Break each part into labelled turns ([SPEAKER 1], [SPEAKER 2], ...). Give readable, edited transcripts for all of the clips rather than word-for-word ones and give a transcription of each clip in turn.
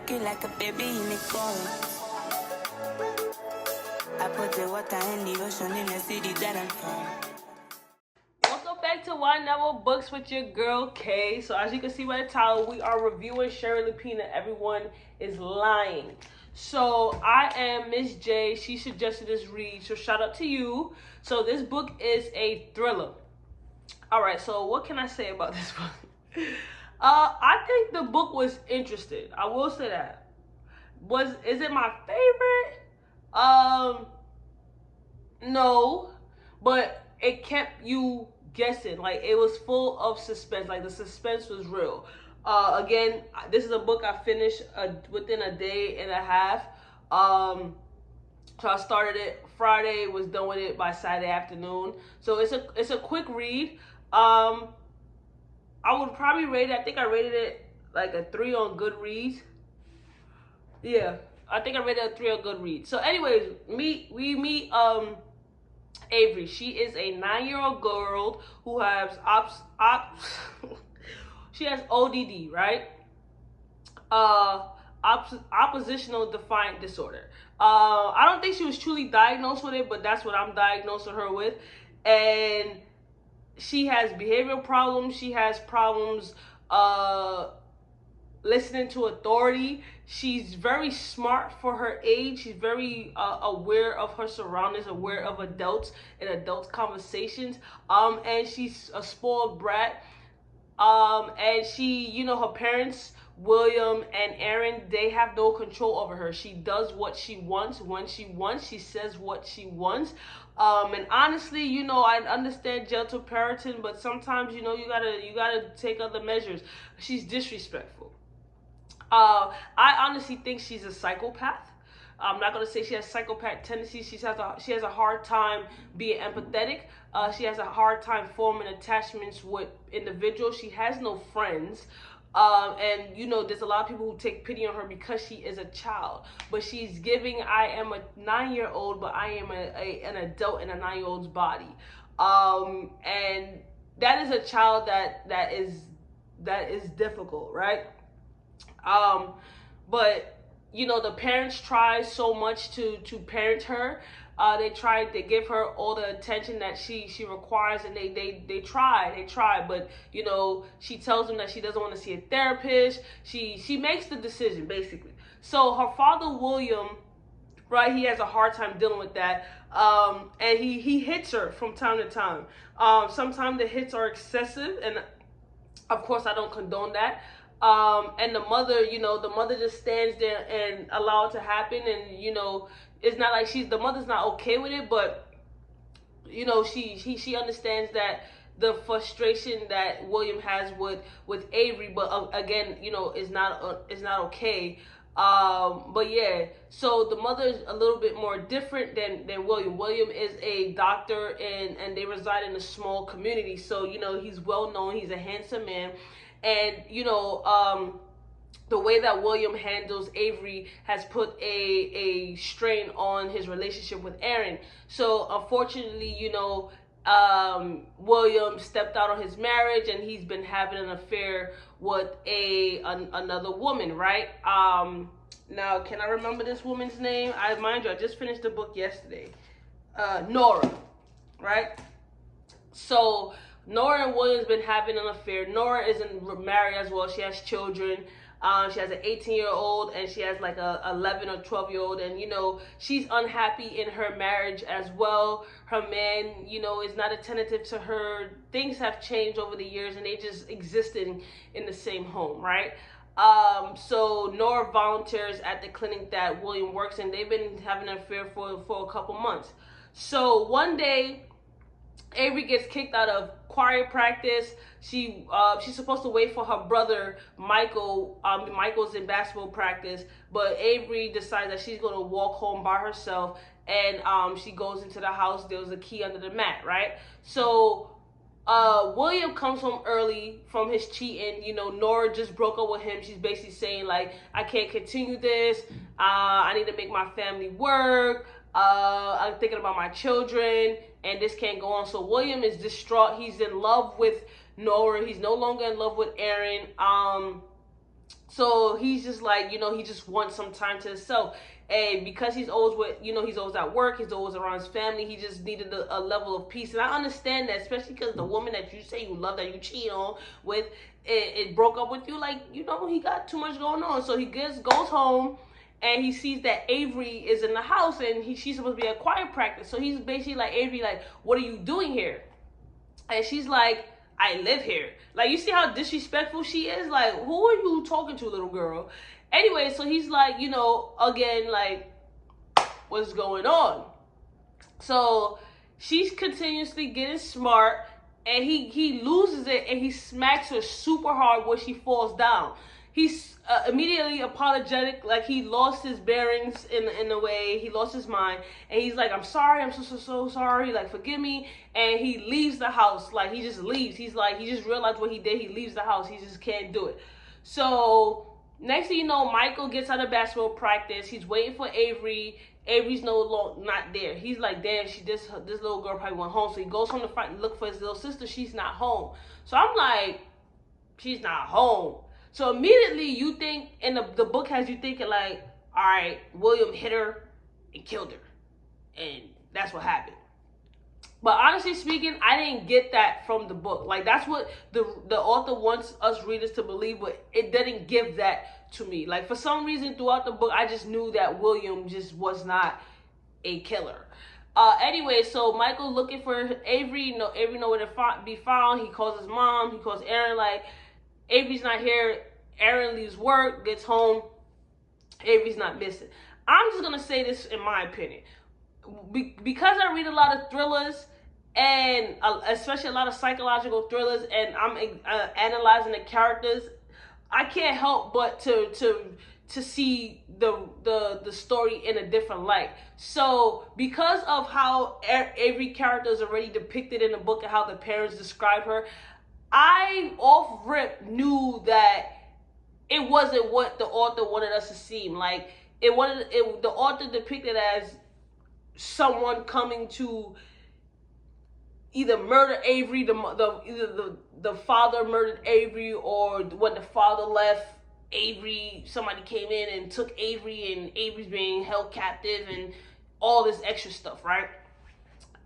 [SPEAKER 1] looking like a baby in the car. I put the water in the ocean in the city that I'm from.
[SPEAKER 2] Welcome back to Why Never Books with your girl Kay. So as you can see by the title, we are reviewing Shari Lapena, Everyone is Lying. So I am Miss J. She suggested this read, so shout out to you. So this book is a thriller. Alright, so what can I say about this book? I think the book was interesting. I will say that. Is it my favorite? No. But it kept you guessing. Like, it was full of suspense. Like, the suspense was real. Again, this is a book I finished within a day and a half. So I started it Friday, was done with it by Saturday afternoon. So it's a quick read. I would probably rate it, I think I rated it like a 3 on Goodreads. Yeah, I think I rated it a 3 on Goodreads. So anyways, we meet Avery. She is a 9-year-old girl who has she has ODD, right? Oppositional defiant disorder. I don't think she was truly diagnosed with it, but that's what I'm diagnosing her with. And she has behavioral problems. She has problems listening to authority. She's very smart for her age. She's very aware of her surroundings, aware of adults and adults' conversations. And she's a spoiled brat. And she, you know, her parents, William and Aaron, they have no control over her. She does what she wants when she wants. She says what she wants. And honestly, you know, I understand gentle parenting, but sometimes, you know, you gotta take other measures. She's disrespectful. I honestly think she's a psychopath. I'm not gonna say she has psychopath tendencies. She has a hard time being empathetic. She has a hard time forming attachments with individuals. She has no friends. And you know, there's a lot of people who take pity on her because she is a child. But she's giving, I am a 9-year-old, but I am an adult in a 9-year-old's body. And that is a child that is difficult, right? But you know, the parents try so much to parent her. They give her all the attention that she requires, and they try, but you know, she tells them that she doesn't want to see a therapist. She makes the decision, basically. So her father, William, right, he has a hard time dealing with that. And he hits her from time to time. Sometimes the hits are excessive, and of course I don't condone that. And the mother, you know, the mother just stands there and allow it to happen. And, you know, it's not like the mother's not okay with it, but, you know, she understands that the frustration that William has with Avery, but again, you know, is not okay. But yeah, so the mother is a little bit more different than William. William is a doctor, and they reside in a small community. So, you know, he's well known. He's a handsome man. And, you know, the way that William handles Avery has put a strain on his relationship with Aaron. So, unfortunately, you know, William stepped out on his marriage, and he's been having an affair with another woman, right? Now, can I remember this woman's name? Mind you, I just finished the book yesterday. Nora, right? So Nora and William's been having an affair. Nora isn't married as well. She has children. She has an 18-year-old, and she has like a 11 or 12-year-old, and you know, she's unhappy in her marriage as well. Her man, you know, is not attentive to her. Things have changed over the years, and they just existed in the same home, right? So Nora volunteers at the clinic that William works in. They've been having an affair for a couple months. So one day, Avery gets kicked out of choir practice. She's supposed to wait for her brother Michael. Michael's in basketball practice, but Avery decides that she's gonna walk home by herself, and she goes into the house. There was a key under the mat, right? So William comes home early from his cheating. You know, Nora just broke up with him. She's basically saying, like, I can't continue this. I need to make my family work. I'm thinking about my children, and this can't go on. So William is distraught. He's in love with Nora. He's no longer in love with Aaron. So he's just like, he just wants some time to himself. And because he's always he's always at work, he's always around his family, he just needed a level of peace. And I understand that, especially because the woman that you say you love, that you cheat on with, it broke up with you. Like, he got too much going on. So he goes home, and he sees that Avery is in the house, and she's supposed to be at choir practice. So he's basically like, Avery, like, what are you doing here? And she's like, I live here. Like, you see how disrespectful she is? Like, who are you talking to, little girl? Anyway, so he's like, again, like, what's going on? So she's continuously getting smart, and he loses it, and he smacks her super hard where she falls down. He's immediately apologetic, like he lost his bearings in a way, he lost his mind, and he's like, I'm sorry, I'm so sorry, like, forgive me. And he leaves the house, like, he just leaves. He's like, he just realized what he did, he leaves the house, he just can't do it. So next thing you know, Michael gets out of basketball practice, he's waiting for Avery. Avery's not there. He's like, damn, this little girl probably went home. So he goes home to look for his little sister. She's not home. So I'm like, she's not home. So immediately you think, and the book has you thinking like, all right, William hit her and killed her. And that's what happened. But honestly speaking, I didn't get that from the book. Like, that's what the author wants us readers to believe, but it didn't give that to me. Like, for some reason throughout the book, I just knew that William just was not a killer. Anyway, so Michael looking for Avery. Avery nowhere to be found. He calls his mom. He calls Aaron, like, Avery's not here. Aaron leaves work, gets home. Avery's not missing. I'm just going to say this in my opinion. Because I read a lot of thrillers, and especially a lot of psychological thrillers, and I'm analyzing the characters, I can't help but to see the story in a different light. So because of how every character is already depicted in the book and how the parents describe her, I off rip knew that it wasn't what the author wanted us to seem like. The author depicted as someone coming to either murder Avery, either the father murdered Avery, or when the father left Avery, somebody came in and took Avery, and Avery's being held captive, and all this extra stuff, right?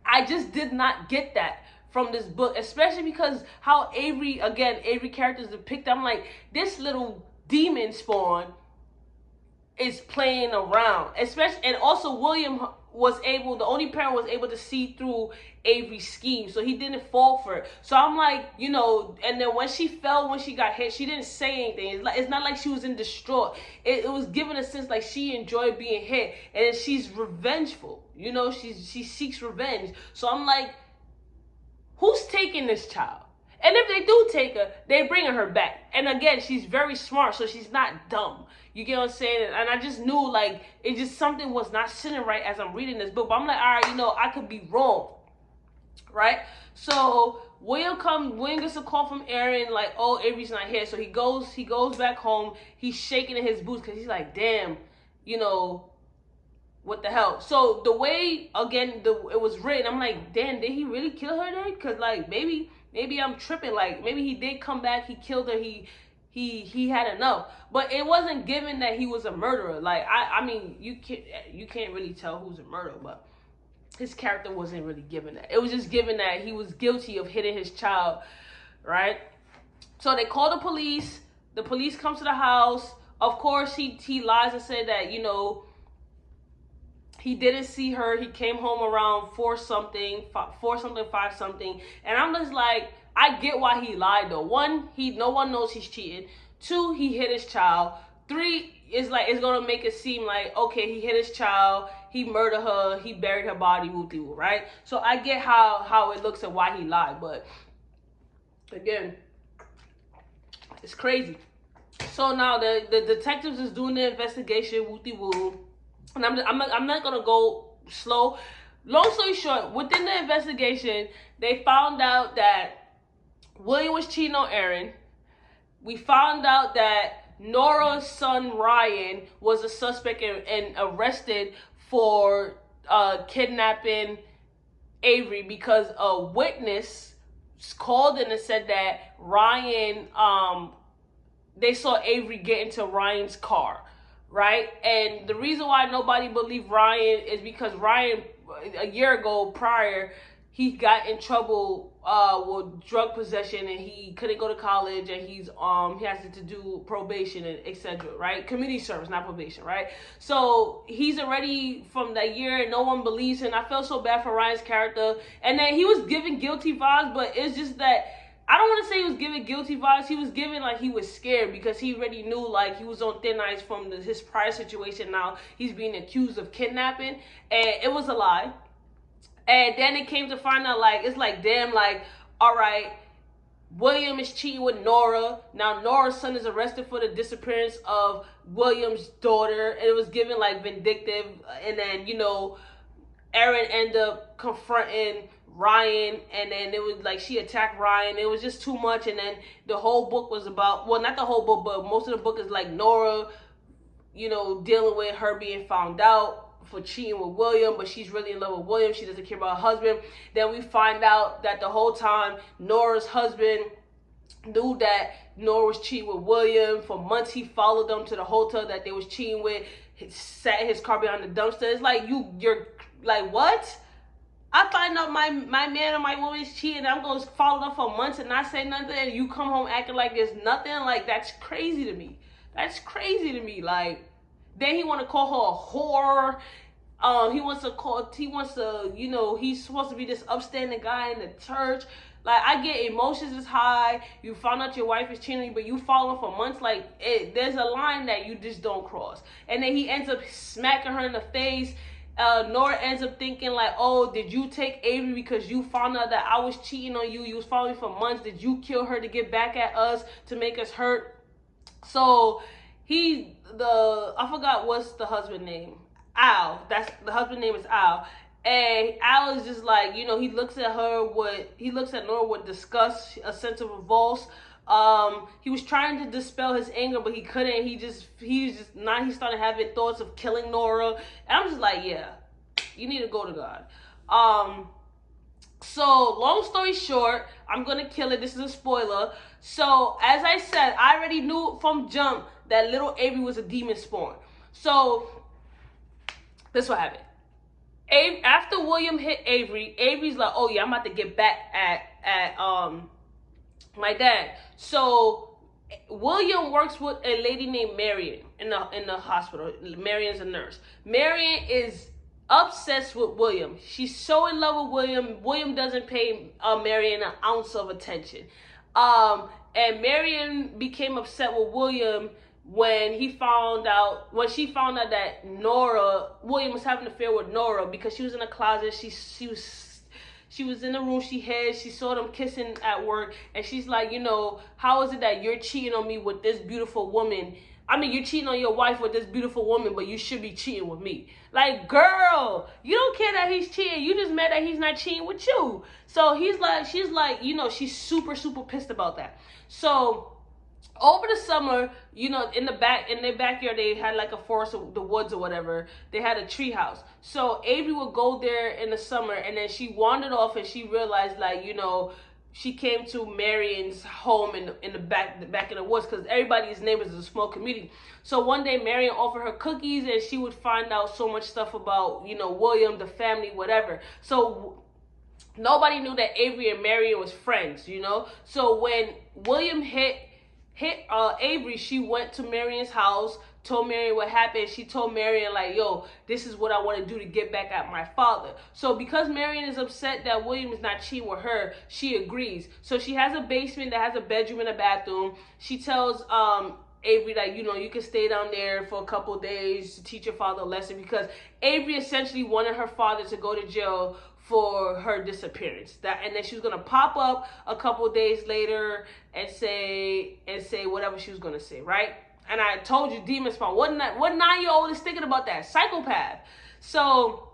[SPEAKER 2] I just did not get that from this book, especially because how Avery characters depicted. I'm like, this little demon spawn is playing around, especially, and also William the only parent was able to see through Avery's scheme, so he didn't fall for it. So I'm like, and then when she fell, when she got hit, she didn't say anything. It's not like she was in distraught. It was given a sense like she enjoyed being hit, and she's revengeful. She seeks revenge. So I'm like, who's taking this child? And if they do take her, they bringing her back. And again, she's very smart, so she's not dumb. You get what I'm saying? And I just knew, like, it just, something was not sitting right as I'm reading this book. But I'm like, all right, I could be wrong, right? So William gets a call from Aaron, like, oh, Avery's not here. So he goes back home. He's shaking in his boots because he's like, damn, what the hell? So the way, again, it was written, I'm like, damn, did he really kill her then? Because, like, maybe I'm tripping. Like, maybe he did come back, he killed her, he had enough. But it wasn't given that he was a murderer. Like, I mean, you can't really tell who's a murderer, but his character wasn't really given that. It was just given that he was guilty of hitting his child, right? So they call the police. The police come to the house. Of course, he lies and said that, he didn't see her. He came home around 4 something, 5 something. And I'm just like, I get why he lied though. 1, no one knows he's cheating. 2, he hit his child. 3, it's gonna make it seem like, okay, he hit his child, he murdered her, he buried her body, woo-doo, right? So I get how it looks and why he lied, but again, it's crazy. So now the detectives is doing the investigation, woo-doo-woo. And I'm not gonna go slow. Long story short, within the investigation, they found out that William was cheating on Aaron. We found out that Nora's son Ryan was a suspect and arrested for kidnapping Avery because a witness called in and said that Ryan they saw Avery get into Ryan's car, right? And the reason why nobody believed Ryan is because Ryan, a year ago prior, he got in trouble with drug possession, and he couldn't go to college, and he has to do probation and etc. Right? Community service, not probation, right? So he's already from that year, and no one believes him. I felt so bad for Ryan's character, and then he was giving guilty vibes, but it's just that I don't want to say he was giving guilty vibes. He was giving like he was scared because he already knew like he was on thin ice from his prior situation. Now he's being accused of kidnapping, and it was a lie. And then it came to find out, like, it's like, damn, like, all right, William is cheating with Nora. Now Nora's son is arrested for the disappearance of William's daughter. And it was given, like, vindictive. And then, you know, Erin ended up confronting Ryan. And then it was like she attacked Ryan. It was just too much. And then the whole book was about, well, not the whole book, but most of the book is like Nora, you know, dealing with her being found out for cheating with William, but she's really in love with William. She doesn't care about her husband. Then we find out that the whole time Nora's husband knew that Nora was cheating with William. For months he followed them to the hotel that they was cheating with. He sat his car behind the dumpster. It's like you're like, what? I find out my man or my woman is cheating, I'm gonna follow them for months and not say nothing, and you come home acting like there's nothing. Like, that's crazy to me. That's crazy to me. Like, then he want to call her a whore. He wants to, you know, he's supposed to be this upstanding guy in the church. Like, I get emotions is high. You found out your wife is cheating, but you follow for months. Like, there's a line that you just don't cross. And then he ends up smacking her in the face. Nora ends up thinking like, oh, did you take Avery because you found out that I was cheating on you? You was following me for months. Did you kill her to get back at us, to make us hurt? So I forgot what's the husband name. Al. That's the husband name is Al. And Al is just like, you know, he looks at Nora with disgust, a sense of revolt. He was trying to dispel his anger, but he couldn't. Now he started having thoughts of killing Nora. And I'm just like, yeah, you need to go to God. So long story short, I'm gonna kill it. This is a spoiler. So as I said, I already knew from jump that little Avery was a demon spawn. So this is what happened. After William hit Avery, Avery's like, oh yeah, I'm about to get back at my dad. So William works with a lady named Marion in the hospital. Marion's a nurse. Marion is obsessed with William. She's so in love with William. William doesn't pay Marion an ounce of attention. And Marion became upset with William when she found out that William was having an affair with Nora, because she was in a closet. She was in the room. She saw them kissing at work, and she's like, you know, how is it that you're cheating on me with this beautiful woman? I mean, you're cheating on your wife with this beautiful woman, but you should be cheating with me. Like, girl, you don't care that he's cheating. You just mad that he's not cheating with you. So she's like, you know, she's super, super pissed about that. So over the summer, you know, in their backyard, they had like a forest of the woods or whatever. They had a tree house. So Avery would go there in the summer, and then she wandered off, and she realized, like, you know, she came to Marion's home in the back in the woods, because everybody's neighbors is a small community. So one day Marion offered her cookies, and she would find out so much stuff about, you know, William, the family, whatever. So nobody knew that Avery and Marion was friends, you know. So when William hit Avery, she went to Marion's house, told Marion what happened. She told Marion, like, yo, this is what I want to do to get back at my father. So because Marion is upset that William is not cheating with her, she agrees. So she has a basement that has a bedroom and a bathroom. She tells Avery that, you know, you can stay down there for a couple of days to teach your father a lesson, because Avery essentially wanted her father to go to jail for her disappearance. And then she was gonna pop up a couple days later and say whatever she was gonna say, right? And I told you, demon spawn. What 9-year-old is thinking about that? Psychopath. So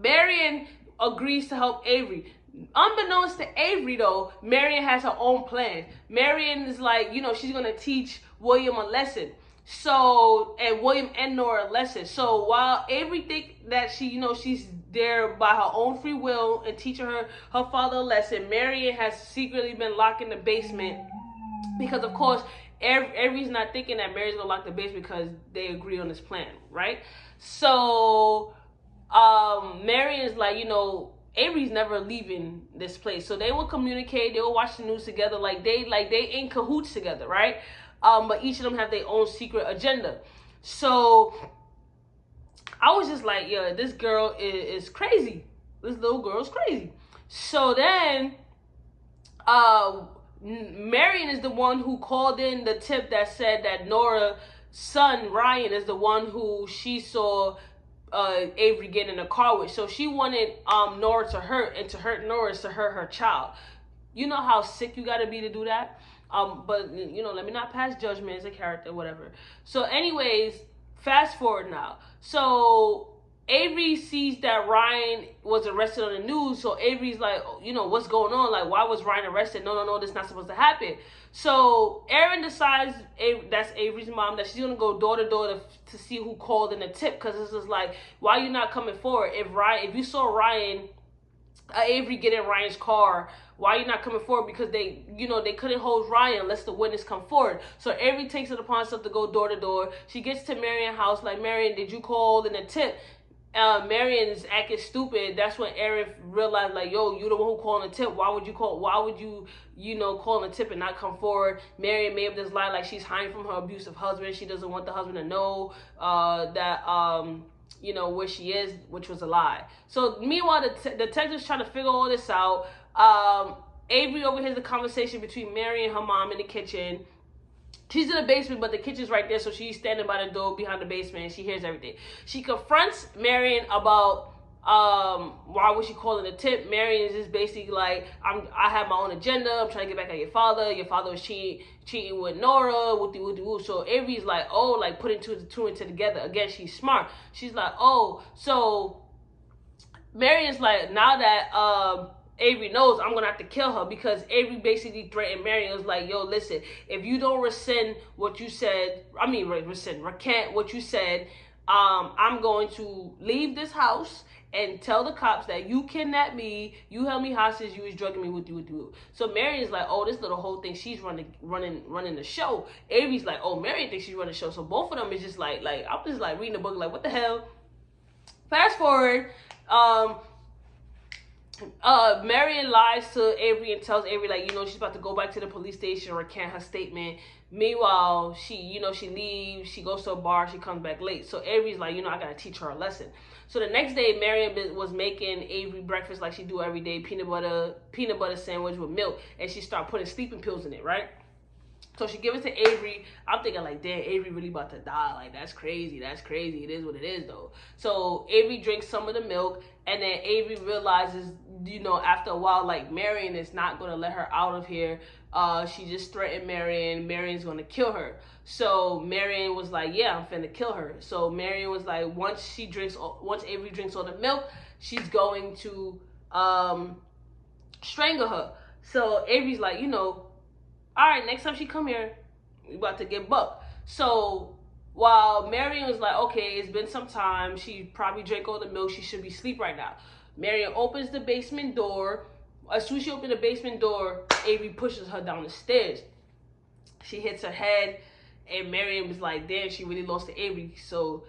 [SPEAKER 2] Marion agrees to help Avery. Unbeknownst to Avery, though, Marion has her own plan. Marion is like, you know, she's gonna teach William a lesson. So, and William and Nora a lesson. So while Avery think that she, you know, she's there by her own free will and teaching her father a lesson, Marion has secretly been locked in the basement, because of course Avery's not thinking that Mary's gonna lock the basement because they agree on this plan, right? So Marion's like, Avery's never leaving this place. So they will communicate, they will watch the news together, like they in cahoots together, right? But each of them have their own secret agenda. So I was just like, yeah, this girl is crazy. This little girl's crazy. So then Marion is the one who called in the tip that said that Nora's son Ryan is the one who she saw Avery get in a car with. So she wanted Nora to hurt, and to hurt Nora is to hurt her child. You know how sick you gotta be to do that. But let me not pass judgment as a character, whatever. So anyways, fast forward now. So Avery sees that Ryan was arrested on the news. So Avery's like, what's going on? Like, why was Ryan arrested? No, this is not supposed to happen. So Erin decides, that's Avery's mom, that she's going to go door to door to see who called in the tip. Because this is like, why are you not coming forward? If you saw Avery get in Ryan's car, why are you not coming forward? Because they couldn't hold Ryan unless the witness come forward. So Avery takes it upon herself to go door to door. She gets to Marion's house, like, Marion, did you call in the tip? Marion's acting stupid. That's when Erin realized, like, yo, you the one who called the tip. Why would you call the tip and not come forward? Marion made up this lie like she's hiding from her abusive husband. She doesn't want the husband to know that where she is, which was a lie. So meanwhile, the detectives trying to figure all this out. Avery overhears the conversation between Mary and her mom in the kitchen. She's in the basement, but the kitchen's right there, so she's standing by the door behind the basement, and she hears everything. She confronts Marion about why was she calling the tip. Marion is just basically like, I have my own agenda. I'm trying to get back at your father. Your father was cheating with Nora. Woo. So Avery's like, oh, like putting two and two together. Again, she's smart. She's like, oh, so Marion's like, now that Avery knows, I'm gonna have to kill her, because Avery basically threatened Marion. Was like, yo, listen, if you don't recant what you said, I'm going to leave this house and tell the cops that you kidnapped me, you held me hostage, you was drugging me with you. So Marion's like, oh, this little whole thing, she's running the show. Avery's like, oh, Marion thinks she's running the show. So both of them is just like I'm just like reading the book, like, what the hell? Fast forward, Marion lies to Avery and tells Avery, like, she's about to go back to the police station, recant her statement. Meanwhile, she leaves, she goes to a bar, she comes back late. So Avery's like, I gotta teach her a lesson. So the next day, Marion was making Avery breakfast like she do every day, peanut butter sandwich with milk, and she started putting sleeping pills in it, right? So she gives it to Avery. I'm thinking, like, damn, Avery really about to die. Like, that's crazy. It is what it is, though. So Avery drinks some of the milk, and then Avery realizes, after a while, like, Marion is not going to let her out of here. She just threatened Marion. Marion's going to kill her. So Marion was like, yeah, I'm finna kill her. So Marion was like, once Avery drinks all the milk, she's going to strangle her. So Avery's like, all right, next time she come here, we about to get bucked. So while Marion was like, okay, it's been some time, she probably drank all the milk, she should be asleep right now. Marion opens the basement door. As soon as she opened the basement door, Avery pushes her down the stairs. She hits her head, and Marion was like, damn, she really lost to Avery. So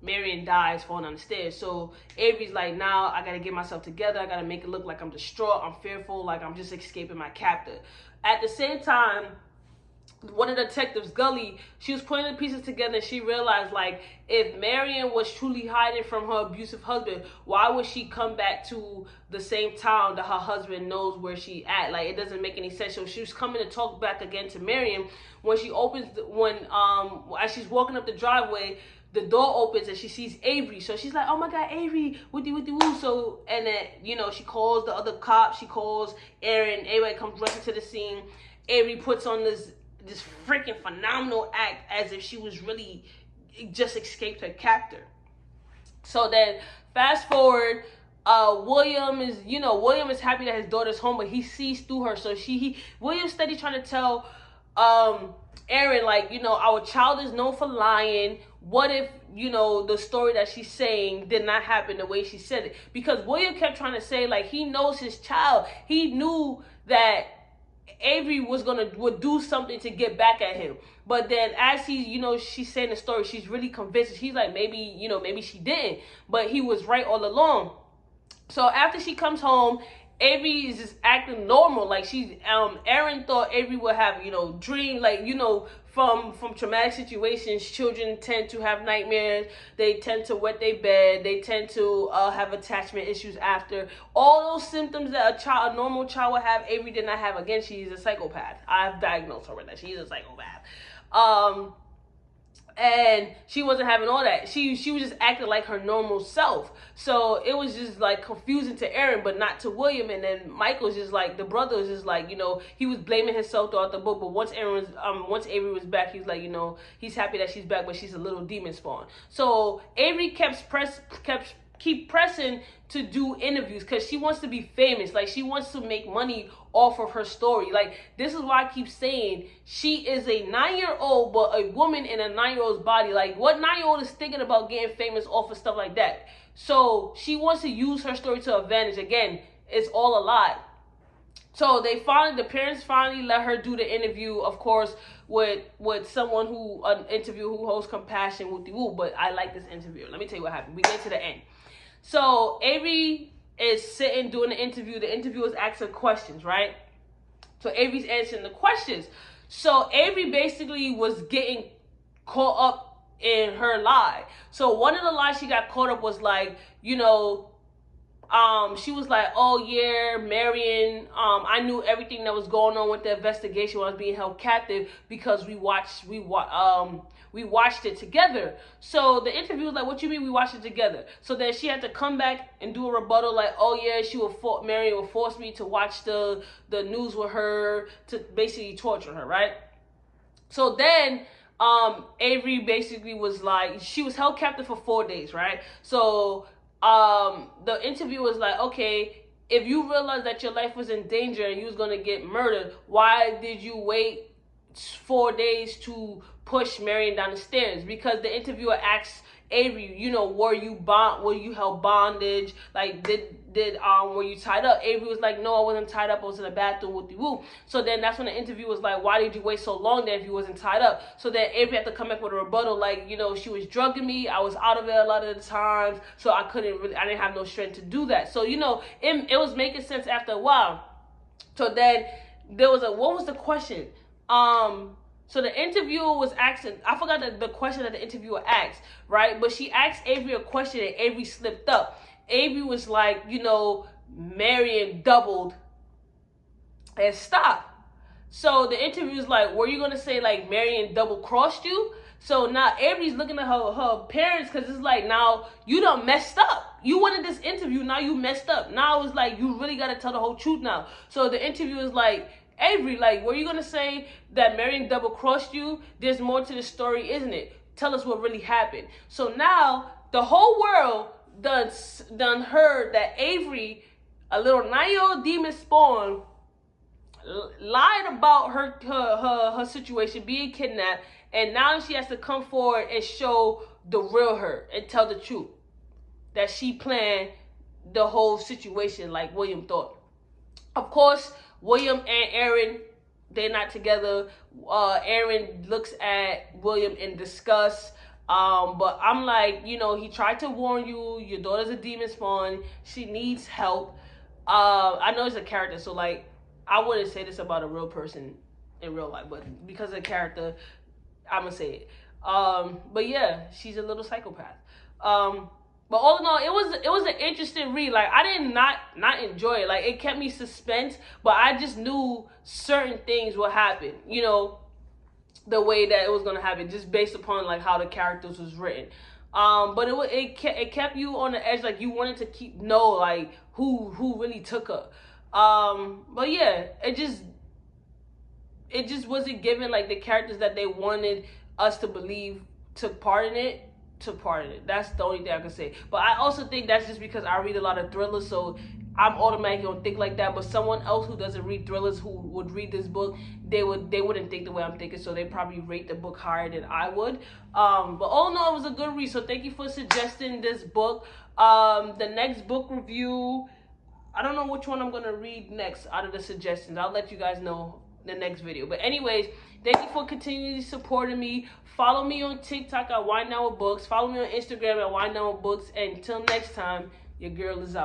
[SPEAKER 2] Marion dies falling down the stairs. So Avery's like, now I gotta get myself together. I gotta make it look like I'm distraught, I'm fearful, like I'm just escaping my captor. At the same time, one of the detectives, Gully, she was putting the pieces together, and she realized, like, if Marion was truly hiding from her abusive husband, why would she come back to the same town that her husband knows where she at? Like, it doesn't make any sense. So she was coming to talk back again to Marion. When she opens, as she's walking up the driveway, the door opens and she sees Avery. So she's like, oh my God, Avery, woo. So, and then, she calls the other cops, she calls Erin, everybody comes rushing to the scene. Avery puts on this freaking phenomenal act as if she was really just escaped her captor. So then fast forward, William is happy that his daughter's home, but he sees through her. So William's steady trying to tell Erin, like, our child is known for lying. What if, the story that she's saying did not happen the way she said it? Because William kept trying to say, like, he knows his child. He knew that Avery would do something to get back at him. But then as she's saying the story, she's really convinced. She's like, maybe she didn't, but he was right all along. So after she comes home, Avery is just acting normal. Like Aaron thought Avery would have, dream, like, from traumatic situations, children tend to have nightmares. They tend to wet their bed. They tend to have attachment issues after. All those symptoms that a normal child would have, Avery did not have. Again, she's a psychopath. I've diagnosed her with that. She's a psychopath. And she wasn't having all that. She was just acting like her normal self. So it was just like confusing to Aaron, but not to William. And then Michael's just like, the brother was just like, he was blaming himself throughout the book. But once Avery was back, he was like, he's happy that she's back, but she's a little demon spawn. So Avery kept pressing to do interviews because she wants to be famous. Like, she wants to make money off of her story. Like, this is why I keep saying she is a 9-year-old, but a woman in a 9-year-old's body. Like, what 9-year-old is thinking about getting famous off of stuff like that? So she wants to use her story to advantage. Again, it's all a lie. So the parents finally let her do the interview, of course, with someone who hosts Compassion with the Woo. But I like this interview. Let me tell you what happened. We get to the end. So Avery is sitting doing the interview. The interviewer is asking questions, right? So Avery's answering the questions. So Avery basically was getting caught up in her lie. So one of the lies she got caught up was like, she was like, oh yeah, Marion, I knew everything that was going on with the investigation when I was being held captive because we watched it together. So the interview was like, what you mean we watched it together? So then she had to come back and do a rebuttal like, oh yeah, Marion would force me to watch the news with her to basically torture her, right? So then Avery basically was like, she was held captive for 4 days, right? So the interview was like, okay, if you realized that your life was in danger and you was going to get murdered, why did you wait 4 days to push Marion down the stairs? Because the interviewer asked Avery, were you held bondage? Like, were you tied up? Avery was like, no, I wasn't tied up. I was in the bathroom with the Woo. So then that's when the interview was like, why did you wait so long then if you wasn't tied up? So then Avery had to come back with a rebuttal like, she was drugging me. I was out of it a lot of the times. So I didn't have no strength to do that. So, it was making sense after a while. So then there was what was the question? So the interviewer was asking, I forgot the question that the interviewer asked, right? But she asked Avery a question and Avery slipped up. Avery was like, Marion doubled and stopped. So the interviewer was like, were you going to say like Marion double crossed you? So now Avery's looking at her parents because it's like, now you done messed up. You wanted this interview, now you messed up. Now it's like, you really got to tell the whole truth now. So the interviewer is like, Avery, like, were you going to say that Marion double-crossed you? There's more to the story, isn't it? Tell us what really happened. So now the whole world done heard that Avery, a little 9-year-old demon spawn, lied about her situation, being kidnapped, and now she has to come forward and show the real her and tell the truth. That she planned the whole situation like William thought. Of course, William and Aaron, they're not together. Aaron looks at William in disgust. But I'm like, he tried to warn you. Your daughter's a demon spawn. She needs help. I know it's a character, so like, I wouldn't say this about a real person in real life, but because of the character, I'm gonna say it. But yeah, she's a little psychopath. But all in all, it was an interesting read. Like, I did not enjoy it. Like, it kept me suspense, but I just knew certain things would happen. The way that it was gonna happen, just based upon like how the characters was written. But it kept you on the edge. Like, you wanted to know like who really took her. But yeah, it just wasn't given like the characters that they wanted us to believe took part in it. That's the only thing I can say. But I also think that's just because I read a lot of thrillers, so I'm automatically gonna think like that. But someone else who doesn't read thrillers, who would read this book, they wouldn't think the way I'm thinking, so they probably rate the book higher than I would. But all in all, it was a good read. So thank you for suggesting this book. The next book review, I don't know which one I'm gonna read next out of the suggestions. I'll let you guys know in the next video. But anyways, thank you for continually supporting me. Follow me on TikTok at Wind Down with Books. Follow me on Instagram at Wind Down with Books. And until next time, your girl is out.